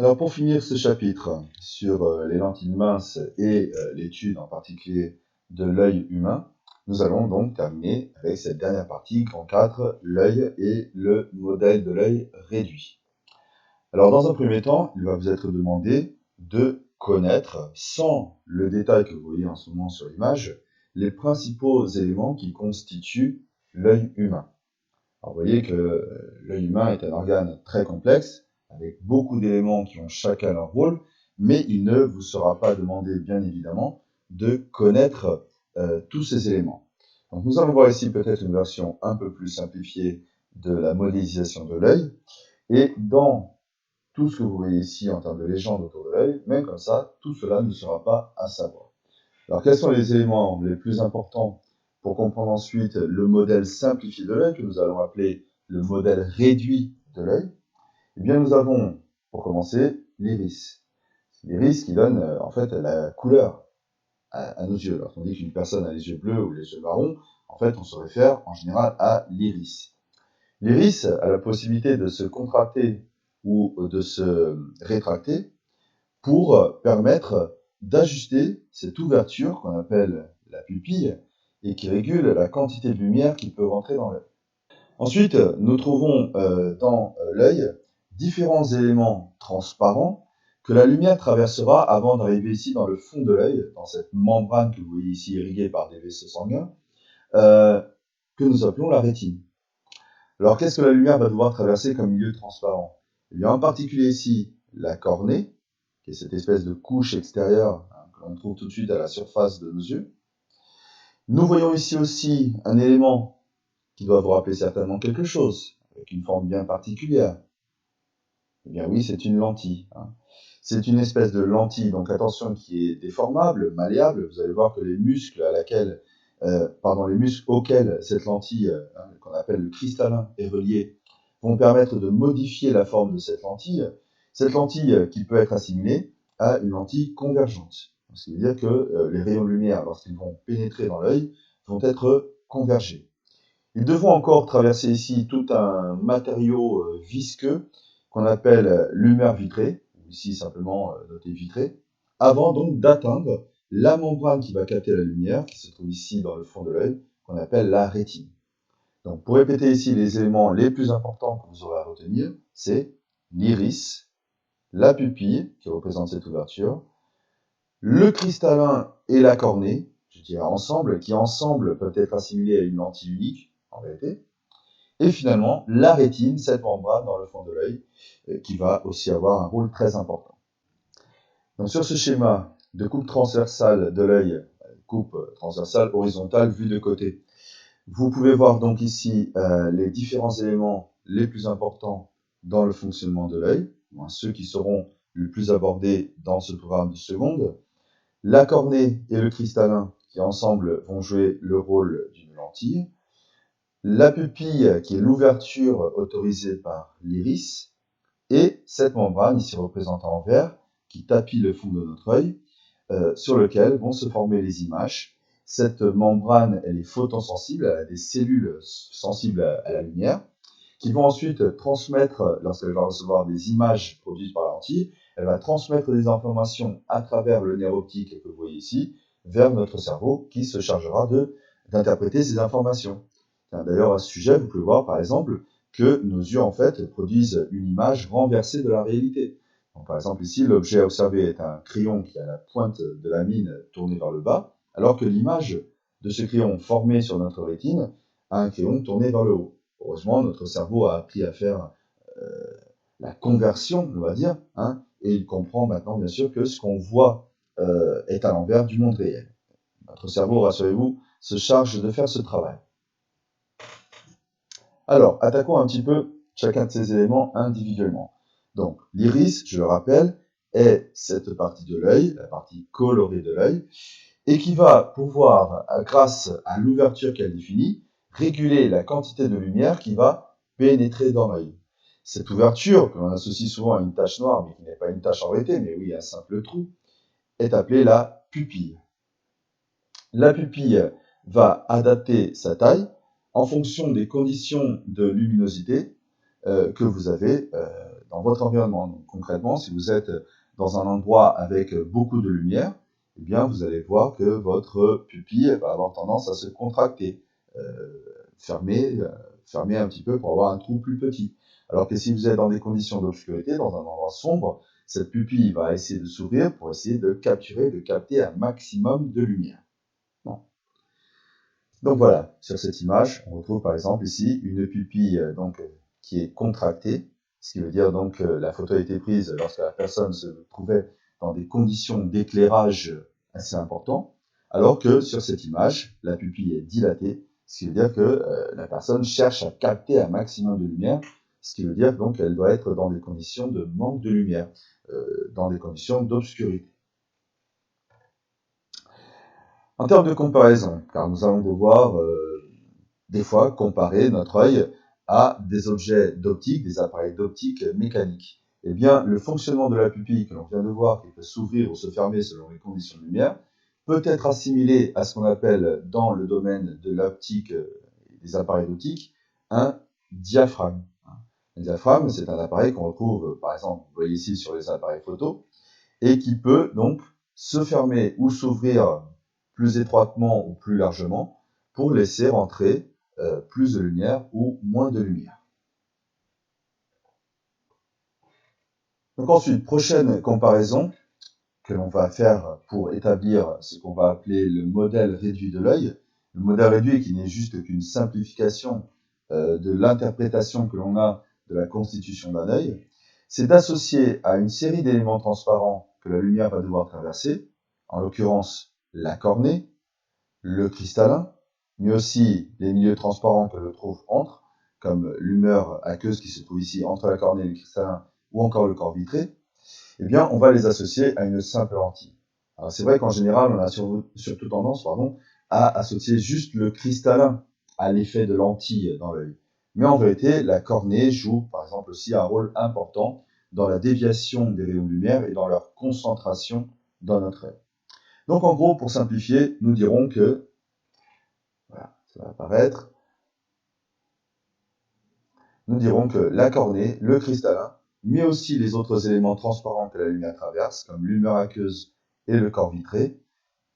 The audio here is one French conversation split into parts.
Alors pour finir ce chapitre sur les lentilles minces et l'étude en particulier de l'œil humain, nous allons donc terminer avec cette dernière partie, grand 4, l'œil et le modèle de l'œil réduit. Alors dans un premier temps, il va vous être demandé de connaître, sans le détail que vous voyez en ce moment sur l'image, les principaux éléments qui constituent l'œil humain. Alors vous voyez que l'œil humain est un organe très complexe, avec beaucoup d'éléments qui ont chacun leur rôle, mais il ne vous sera pas demandé, bien évidemment, de connaître tous ces éléments. Donc nous allons voir ici peut-être une version un peu plus simplifiée de la modélisation de l'œil, et dans tout ce que vous voyez ici en termes de légende autour de l'œil, même comme ça, tout cela ne sera pas à savoir. Alors quels sont les éléments les plus importants pour comprendre ensuite le modèle simplifié de l'œil, que nous allons appeler le modèle réduit de l'œil? Eh bien nous avons, pour commencer, l'iris. L'iris qui donne en fait la couleur à nos yeux. Lorsqu'on dit qu'une personne a les yeux bleus ou les yeux marrons, en fait on se réfère en général à l'iris. L'iris a la possibilité de se contracter ou de se rétracter pour permettre d'ajuster cette ouverture qu'on appelle la pupille et qui régule la quantité de lumière qui peut rentrer dans l'œil. Ensuite, nous trouvons dans l'œil différents éléments transparents que la lumière traversera avant d'arriver ici dans le fond de l'œil, dans cette membrane que vous voyez ici irriguée par des vaisseaux sanguins, que nous appelons la rétine. Alors, qu'est-ce que la lumière va devoir traverser comme milieu transparent? Eh bien, en particulier ici, la cornée, qui est cette espèce de couche extérieure que l'on trouve tout de suite à la surface de nos yeux. Nous voyons ici aussi un élément qui doit vous rappeler certainement quelque chose, avec une forme bien particulière. Eh bien oui, c'est une lentille. C'est une espèce de lentille, donc attention, qui est déformable, malléable. Vous allez voir que les muscles les muscles auxquels cette lentille, qu'on appelle le cristallin, est relié, vont permettre de modifier la forme de cette lentille. Cette lentille qui peut être assimilée à une lentille convergente. Ce qui veut dire que les rayons de lumière, lorsqu'ils vont pénétrer dans l'œil, vont être convergés. Ils devront encore traverser ici tout un matériau visqueux qu'on appelle l'humeur vitrée, ou ici simplement noté vitré, avant donc d'atteindre la membrane qui va capter la lumière, qui se trouve ici dans le fond de l'œil, qu'on appelle la rétine. Donc pour répéter ici les éléments les plus importants que vous aurez à retenir, c'est l'iris, la pupille, qui représente cette ouverture, le cristallin et la cornée, je dirais ensemble, qui ensemble peuvent être assimilés à une lentille unique, en vérité, et finalement la rétine, cette membrane dans le fond de l'œil, qui va aussi avoir un rôle très important. Donc sur ce schéma de coupe transversale de l'œil, coupe transversale horizontale vue de côté, vous pouvez voir donc ici les différents éléments les plus importants dans le fonctionnement de l'œil, ceux qui seront le plus abordés dans ce programme de seconde. La cornée et le cristallin qui ensemble vont jouer le rôle d'une lentille. La pupille qui est l'ouverture autorisée par l'iris. Et cette membrane, ici représentée en vert, qui tapit le fond de notre œil, sur lequel vont se former les images. Cette membrane, elle est photosensible, elle a des cellules sensibles à la lumière, qui vont ensuite transmettre, lorsqu'elle va recevoir des images produites par la lentille, elle va transmettre des informations à travers le nerf optique que vous voyez ici, vers notre cerveau, qui se chargera d'interpréter ces informations. D'ailleurs, à ce sujet, vous pouvez voir, par exemple, que nos yeux, en fait, produisent une image renversée de la réalité. Donc, par exemple, ici, l'objet observé est un crayon qui a la pointe de la mine tournée vers le bas, alors que l'image de ce crayon formé sur notre rétine a un crayon tourné vers le haut. Heureusement, notre cerveau a appris à faire la conversion, on va dire, et il comprend maintenant, bien sûr, que ce qu'on voit est à l'envers du monde réel. Notre cerveau, rassurez-vous, se charge de faire ce travail. Alors, attaquons un petit peu chacun de ces éléments individuellement. Donc, l'iris, je le rappelle, est cette partie de l'œil, la partie colorée de l'œil, et qui va pouvoir, grâce à l'ouverture qu'elle définit, réguler la quantité de lumière qui va pénétrer dans l'œil. Cette ouverture, que l'on associe souvent à une tache noire, mais qui n'est pas une tache en réalité, mais oui, un simple trou, est appelée la pupille. La pupille va adapter sa taille en fonction des conditions de luminosité que vous avez dans votre environnement. Donc, concrètement, si vous êtes dans un endroit avec beaucoup de lumière, eh bien, vous allez voir que votre pupille va avoir tendance à se contracter, fermer un petit peu pour avoir un trou plus petit. Alors que si vous êtes dans des conditions d'obscurité, dans un endroit sombre, cette pupille va essayer de s'ouvrir pour essayer de capter un maximum de lumière. Bon. Donc voilà, sur cette image, on retrouve par exemple ici une pupille qui est contractée, ce qui veut dire donc que la photo a été prise lorsque la personne se trouvait dans des conditions d'éclairage assez importantes, alors que sur cette image, la pupille est dilatée, ce qui veut dire que la personne cherche à capter un maximum de lumière, ce qui veut dire donc qu'elle doit être dans des conditions de manque de lumière, dans des conditions d'obscurité. En termes de comparaison, car nous allons devoir des fois comparer notre œil à des objets d'optique, des appareils d'optique mécaniques. Eh bien, le fonctionnement de la pupille que l'on vient de voir, qui peut s'ouvrir ou se fermer selon les conditions de lumière, peut être assimilé à ce qu'on appelle dans le domaine de l'optique, des appareils d'optique, un diaphragme. Un diaphragme, c'est un appareil qu'on retrouve, par exemple, vous voyez ici sur les appareils photo, et qui peut donc se fermer ou s'ouvrir plus étroitement ou plus largement pour laisser rentrer plus de lumière ou moins de lumière. Donc ensuite, prochaine comparaison que l'on va faire pour établir ce qu'on va appeler le modèle réduit de l'œil. Le modèle réduit qui n'est juste qu'une simplification de l'interprétation que l'on a de la constitution d'un œil, c'est d'associer à une série d'éléments transparents que la lumière va devoir traverser, en l'occurrence la cornée, le cristallin, mais aussi les milieux transparents que l'on trouve entre, comme l'humeur aqueuse qui se trouve ici entre la cornée et le cristallin, ou encore le corps vitré, eh bien, on va les associer à une simple lentille. Alors, c'est vrai qu'en général, on a surtout tendance, à associer juste le cristallin à l'effet de lentille dans l'œil. Mais en vérité, la cornée joue, par exemple, aussi un rôle important dans la déviation des rayons de lumière et dans leur concentration dans notre œil. Donc, en gros, pour simplifier, nous dirons que, voilà, ça va apparaître, nous dirons que la cornée, le cristallin, mais aussi les autres éléments transparents que la lumière traverse, comme l'humeur aqueuse et le corps vitré,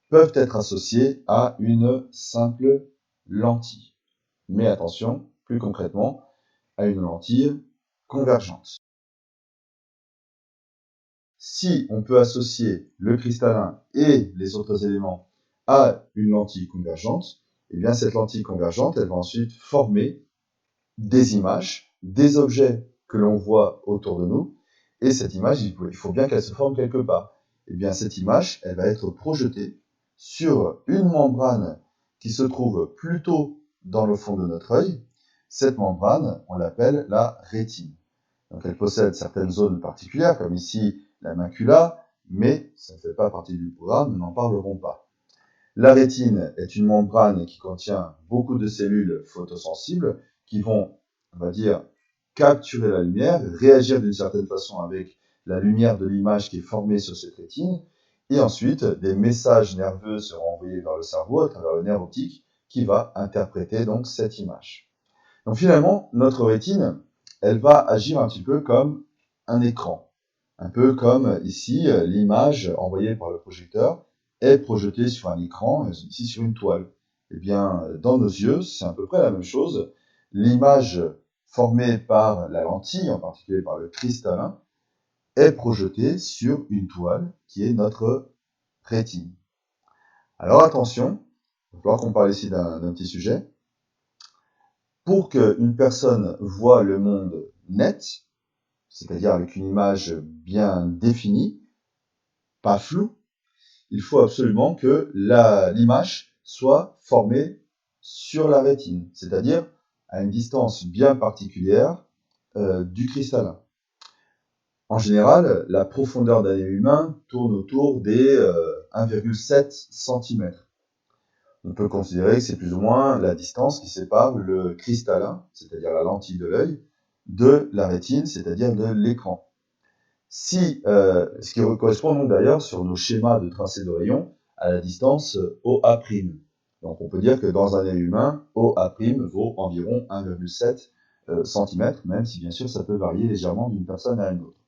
peuvent être associés à une simple lentille. Mais attention, plus concrètement, à une lentille convergente. Si on peut associer le cristallin et les autres éléments à une lentille convergente, eh bien cette lentille convergente, elle va ensuite former des images, des objets que l'on voit autour de nous, et cette image, il faut bien qu'elle se forme quelque part. Et bien cette image, elle va être projetée sur une membrane qui se trouve plutôt dans le fond de notre œil. Cette membrane, on l'appelle la rétine. Donc elle possède certaines zones particulières, comme ici la macula, mais ça ne fait pas partie du programme, nous n'en parlerons pas. La rétine est une membrane qui contient beaucoup de cellules photosensibles qui vont, on va dire, capturer la lumière, réagir d'une certaine façon avec la lumière de l'image qui est formée sur cette rétine, et ensuite des messages nerveux seront envoyés vers le cerveau à travers le nerf optique qui va interpréter donc cette image. Donc finalement, notre rétine, elle va agir un petit peu comme un écran, un peu comme ici l'image envoyée par le projecteur est projetée sur un écran, ici sur une toile. Eh bien, dans nos yeux, c'est à peu près la même chose. L'image formée par la lentille, en particulier par le cristallin, est projetée sur une toile qui est notre rétine. Alors attention, il va falloir qu'on parle ici d'un petit sujet. Pour qu'une personne voit le monde net, c'est-à-dire avec une image bien définie, pas floue, il faut absolument que l'image soit formée sur la rétine, c'est-à-dire à une distance bien particulière du cristallin. En général, la profondeur d'un œil humain tourne autour des 1,7 cm. On peut considérer que c'est plus ou moins la distance qui sépare le cristallin, c'est-à-dire la lentille de l'œil, de la rétine, c'est-à-dire de l'écran. Ce qui correspond donc d'ailleurs sur nos schémas de tracé de rayon à la distance OA'. Donc on peut dire que dans un œil humain, OA' vaut environ 1,7 centimètres, même si bien sûr ça peut varier légèrement d'une personne à une autre.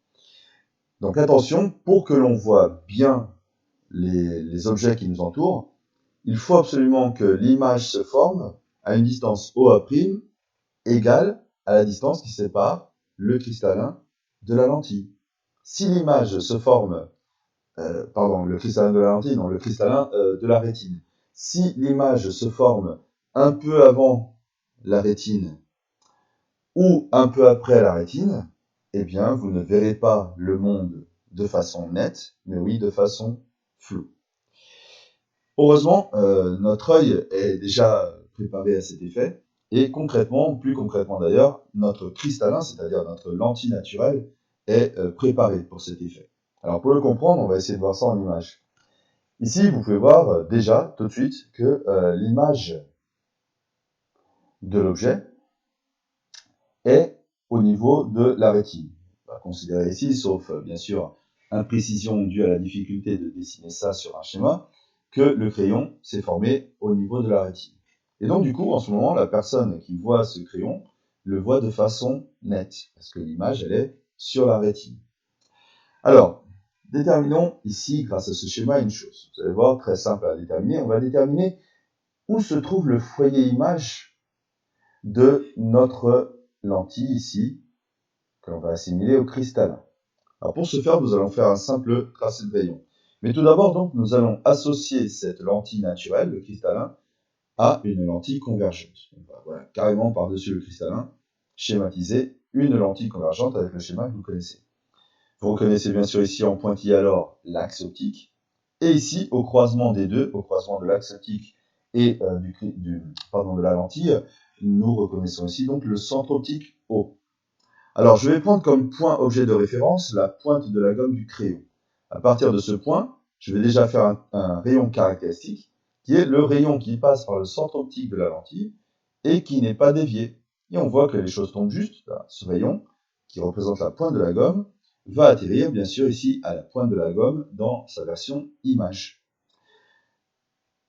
Donc attention, pour que l'on voit bien les objets qui nous entourent, il faut absolument que l'image se forme à une distance OA' égale à la distance qui sépare le cristallin de la lentille. Si l'image se forme, le cristallin de la lentille, non, le cristallin de la rétine. Si l'image se forme un peu avant la rétine ou un peu après la rétine, eh bien, vous ne verrez pas le monde de façon nette, mais oui, de façon floue. Heureusement, notre œil est déjà préparé à cet effet, et concrètement, plus concrètement d'ailleurs, notre cristallin, c'est-à-dire notre lentille naturelle, est préparé pour cet effet. Alors pour le comprendre, on va essayer de voir ça en image. Ici, vous pouvez voir déjà tout de suite que l'image de l'objet est au niveau de la rétine. On va considérer ici, sauf bien sûr imprécision due à la difficulté de dessiner ça sur un schéma, que le crayon s'est formé au niveau de la rétine. Et donc du coup, en ce moment, la personne qui voit ce crayon le voit de façon nette, parce que l'image, elle est sur la rétine. Alors, déterminons ici, grâce à ce schéma, une chose. Vous allez voir, très simple à déterminer. On va déterminer où se trouve le foyer image de notre lentille ici, que l'on va assimiler au cristallin. Alors pour ce faire, nous allons faire un simple tracé de rayon. Mais tout d'abord, donc, nous allons associer cette lentille naturelle, le cristallin, à une lentille convergente. On va voilà, carrément par-dessus le cristallin, schématiser une lentille convergente avec le schéma que vous connaissez. Vous reconnaissez bien sûr ici en pointillé alors l'axe optique, et ici au croisement des deux, au croisement de l'axe optique et de la lentille, nous reconnaissons ici donc le centre optique O. Alors je vais prendre comme point objet de référence la pointe de la gomme du crayon. À partir de ce point, je vais déjà faire un rayon caractéristique, qui est le rayon qui passe par le centre optique de la lentille et qui n'est pas dévié. Et on voit que les choses tombent juste. Là, ce rayon, qui représente la pointe de la gomme, va atterrir bien sûr ici à la pointe de la gomme dans sa version image.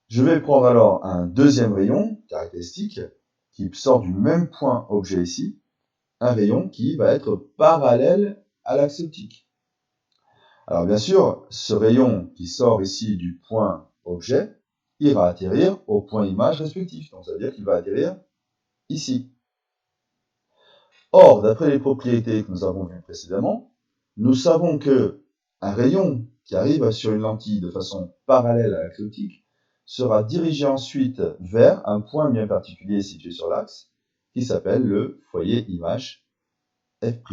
Je vais prendre alors un deuxième rayon caractéristique qui sort du même point objet ici, un rayon qui va être parallèle à l'axe optique. Alors bien sûr, ce rayon qui sort ici du point objet ira atterrir au point image respectif. Donc ça veut dire qu'il va atterrir ici. Or, d'après les propriétés que nous avons vues précédemment, nous savons que un rayon qui arrive sur une lentille de façon parallèle à l'axe optique sera dirigé ensuite vers un point bien particulier situé sur l'axe qui s'appelle le foyer image F'.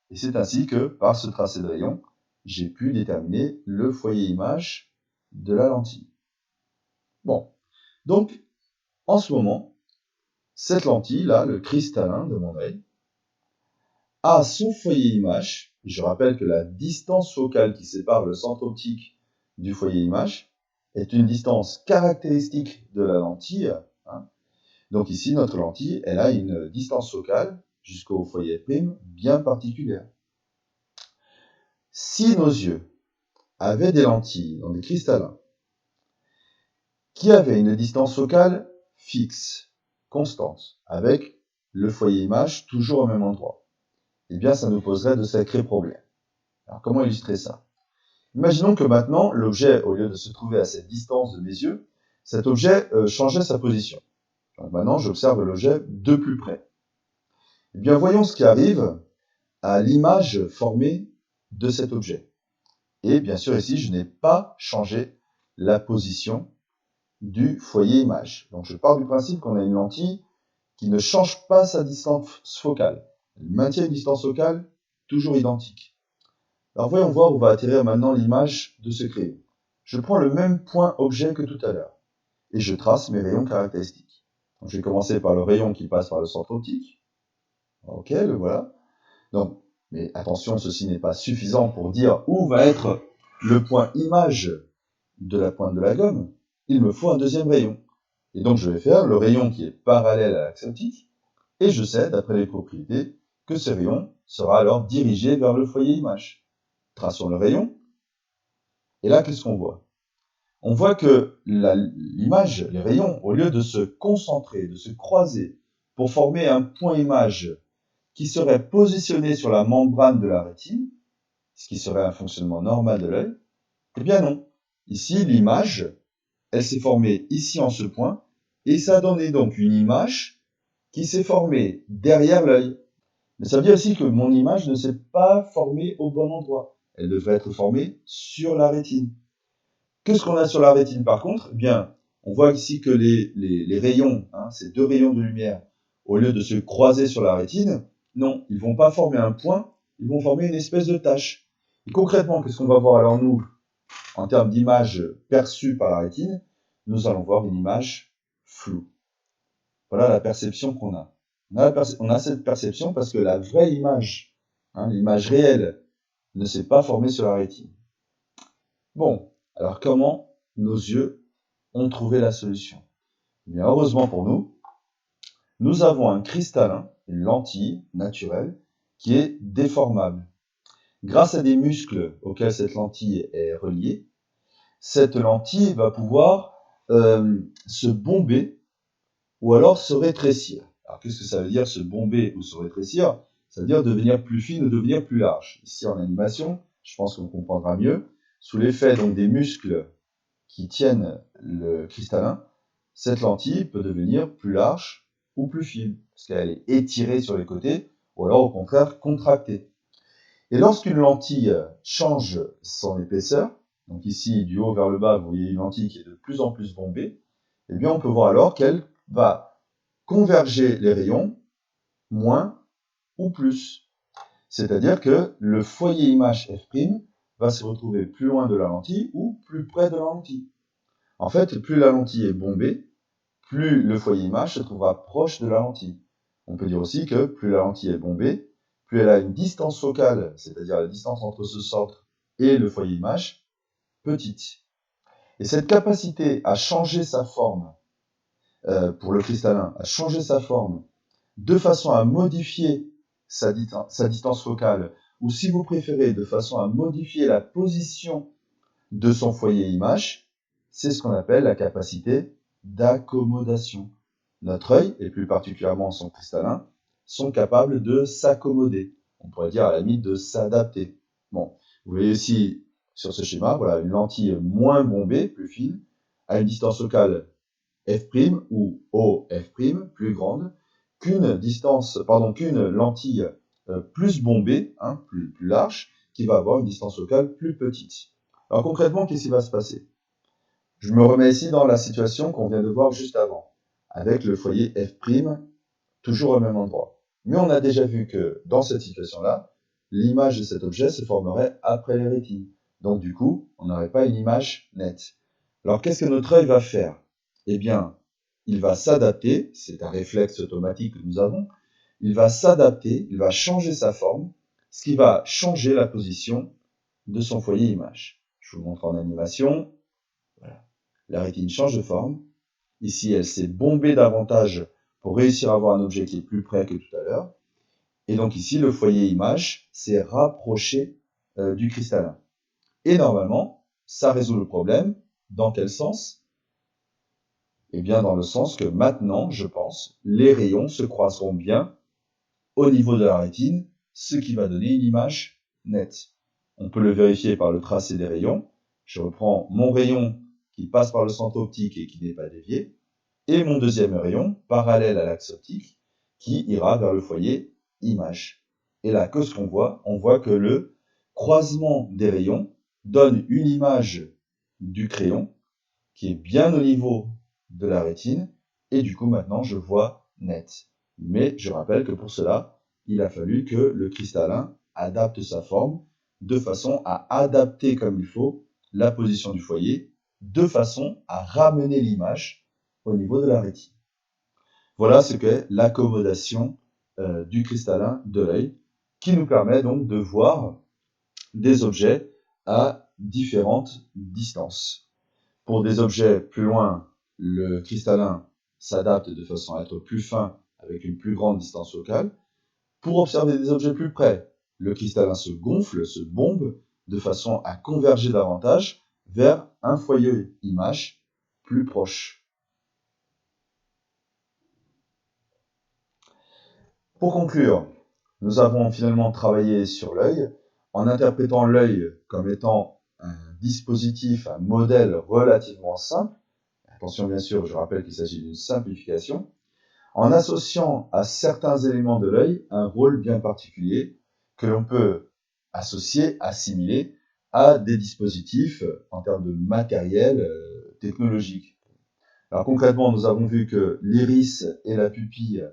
Et c'est ainsi que, par ce tracé de rayon, j'ai pu déterminer le foyer image de la lentille. Bon, donc, en ce moment, cette lentille-là, le cristallin de mon œil, a son foyer image. Je rappelle que la distance focale qui sépare le centre optique du foyer image est une distance caractéristique de la lentille. Hein. Donc ici, notre lentille, elle a une distance focale jusqu'au foyer prime bien particulière. Si nos yeux avaient des lentilles, donc des cristallins, qui avaient une distance focale fixe, constante, avec le foyer image toujours au même endroit, eh bien ça nous poserait de sacrés problèmes. Alors comment illustrer ça? Imaginons que maintenant, l'objet, au lieu de se trouver à cette distance de mes yeux, cet objet changeait sa position. Donc maintenant, j'observe l'objet de plus près. Eh bien, voyons ce qui arrive à l'image formée de cet objet. Et bien sûr, ici, je n'ai pas changé la position du foyer image. Donc je pars du principe qu'on a une lentille qui ne change pas sa distance focale. Elle maintient une distance focale toujours identique. Alors voyons voir où va atterrir maintenant l'image de ce crayon. Je prends le même point objet que tout à l'heure et je trace mes rayons caractéristiques. Donc, je vais commencer par le rayon qui passe par le centre optique. Ok, le voilà. Donc, mais attention, ceci n'est pas suffisant pour dire où va être le point image de la pointe de la gomme. Il me faut un deuxième rayon. Et donc je vais faire le rayon qui est parallèle à l'axe optique, et je sais, d'après les propriétés, que ce rayon sera alors dirigé vers le foyer image. Traçons le rayon, et là, qu'est-ce qu'on voit? On voit que l'image, les rayons, au lieu de se concentrer, de se croiser pour former un point image qui serait positionné sur la membrane de la rétine, ce qui serait un fonctionnement normal de l'œil. Eh bien non. Ici, l'image, elle s'est formée ici en ce point, et ça a donné donc une image qui s'est formée derrière l'œil. Mais ça veut dire aussi que mon image ne s'est pas formée au bon endroit. Elle devrait être formée sur la rétine. Qu'est-ce qu'on a sur la rétine par contre? Eh bien, on voit ici que les rayons, ces deux rayons de lumière, au lieu de se croiser sur la rétine, non, ils ne vont pas former un point, ils vont former une espèce de tache. Et concrètement, qu'est-ce qu'on va voir alors nous, en termes d'image perçue par la rétine? Nous allons voir une image floue. Voilà la perception qu'on a. On a cette perception parce que la vraie image, l'image réelle, ne s'est pas formée sur la rétine. Bon, alors comment nos yeux ont trouvé la solution? Eh bien, heureusement pour nous, nous avons un cristallin, une lentille naturelle, qui est déformable. Grâce à des muscles auxquels cette lentille est reliée, cette lentille va pouvoir se bomber ou alors se rétrécir. Alors qu'est-ce que ça veut dire se bomber ou se rétrécir? Ça veut dire devenir plus fine ou devenir plus large. Ici en animation, je pense qu'on comprendra mieux, sous l'effet donc des muscles qui tiennent le cristallin, cette lentille peut devenir plus large ou plus fine, parce qu'elle est étirée sur les côtés, ou alors au contraire contractée. Et lorsqu'une lentille change son épaisseur, donc ici du haut vers le bas, vous voyez une lentille qui est de plus en plus bombée, eh bien on peut voir alors qu'elle va converger les rayons moins ou plus. C'est-à-dire que le foyer image f' va se retrouver plus loin de la lentille ou plus près de la lentille. En fait, plus la lentille est bombée, plus le foyer image se trouvera proche de la lentille. On peut dire aussi que plus la lentille est bombée, plus elle a une distance focale, c'est-à-dire la distance entre ce centre et le foyer image, petite. Et cette capacité à changer sa forme, pour le cristallin, à changer sa forme, de façon à modifier sa distance focale, ou si vous préférez, de façon à modifier la position de son foyer image, c'est ce qu'on appelle la capacité d'accommodation. Notre œil, et plus particulièrement son cristallin, sont capables de s'accommoder. On pourrait dire à la limite de s'adapter. Bon, vous voyez ici sur ce schéma, voilà, une lentille moins bombée, plus fine, à une distance focale f' ou OF', plus grande, qu'une lentille plus bombée, plus large, qui va avoir une distance focale plus petite. Alors concrètement, qu'est-ce qui va se passer? Je me remets ici dans la situation qu'on vient de voir juste avant, avec le foyer f' toujours au même endroit. Mais on a déjà vu que dans cette situation-là, l'image de cet objet se formerait après les rétines. Donc du coup, on n'aurait pas une image nette. Alors qu'est-ce que notre œil va faire? Eh bien, il va s'adapter, c'est un réflexe automatique que nous avons, il va s'adapter, il va changer sa forme, ce qui va changer la position de son foyer image. Je vous montre en animation. Voilà. La rétine change de forme. Ici, elle s'est bombée davantage pour réussir à avoir un objet qui est plus près que tout à l'heure. Et donc ici, le foyer image s'est rapproché du cristallin. Et normalement, ça résout le problème. Dans quel sens? Eh bien, dans le sens que maintenant, je pense, les rayons se croiseront bien au niveau de la rétine, ce qui va donner une image nette. On peut le vérifier par le tracé des rayons. Je reprends mon rayon qui passe par le centre optique et qui n'est pas dévié, et mon deuxième rayon, parallèle à l'axe optique, qui ira vers le foyer image. Et là, qu'est-ce qu'on voit? On voit que le croisement des rayons donne une image du crayon qui est bien au niveau de la rétine, et du coup maintenant je vois net. Mais je rappelle que pour cela, il a fallu que le cristallin adapte sa forme de façon à adapter comme il faut la position du foyer, de façon à ramener l'image au niveau de la rétine. Voilà ce qu'est l'accommodation du cristallin de l'œil, qui nous permet donc de voir des objets à différentes distances. Pour des objets plus loin, le cristallin s'adapte de façon à être plus fin avec une plus grande distance focale. Pour observer des objets plus près, le cristallin se gonfle, se bombe, de façon à converger davantage vers un foyer image plus proche. Pour conclure, nous avons finalement travaillé sur l'œil en interprétant l'œil comme étant un dispositif, un modèle relativement simple. Attention bien sûr, je rappelle qu'il s'agit d'une simplification, en associant à certains éléments de l'œil un rôle bien particulier que l'on peut associer, assimiler à des dispositifs en termes de matériel technologique. Alors concrètement, nous avons vu que l'iris et la pupille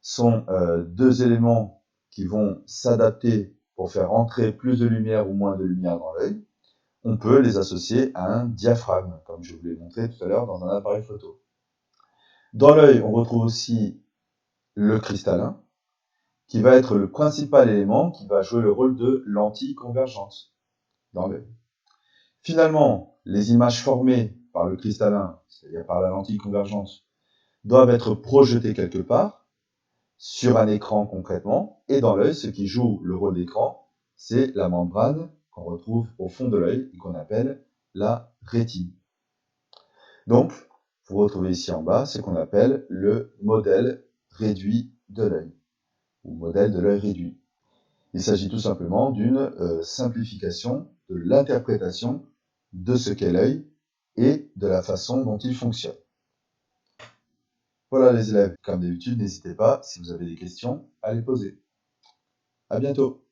sont deux éléments qui vont s'adapter pour faire entrer plus de lumière ou moins de lumière dans l'œil. On peut les associer à un diaphragme, comme je vous l'ai montré tout à l'heure dans un appareil photo. Dans l'œil, on retrouve aussi le cristallin, qui va être le principal élément qui va jouer le rôle de lentille convergente dans l'œil. Finalement, les images formées par le cristallin, c'est-à-dire par la lentille convergente, doivent être projetées quelque part, sur un écran concrètement, et dans l'œil, ce qui joue le rôle d'écran, c'est la membrane qu'on retrouve au fond de l'œil et qu'on appelle la rétine. Donc, vous retrouvez ici en bas ce qu'on appelle le modèle réduit de l'œil, ou modèle de l'œil réduit. Il s'agit tout simplement d'une simplification de l'interprétation de ce qu'est l'œil et de la façon dont il fonctionne. Voilà les élèves, comme d'habitude, n'hésitez pas, si vous avez des questions, à les poser. À bientôt.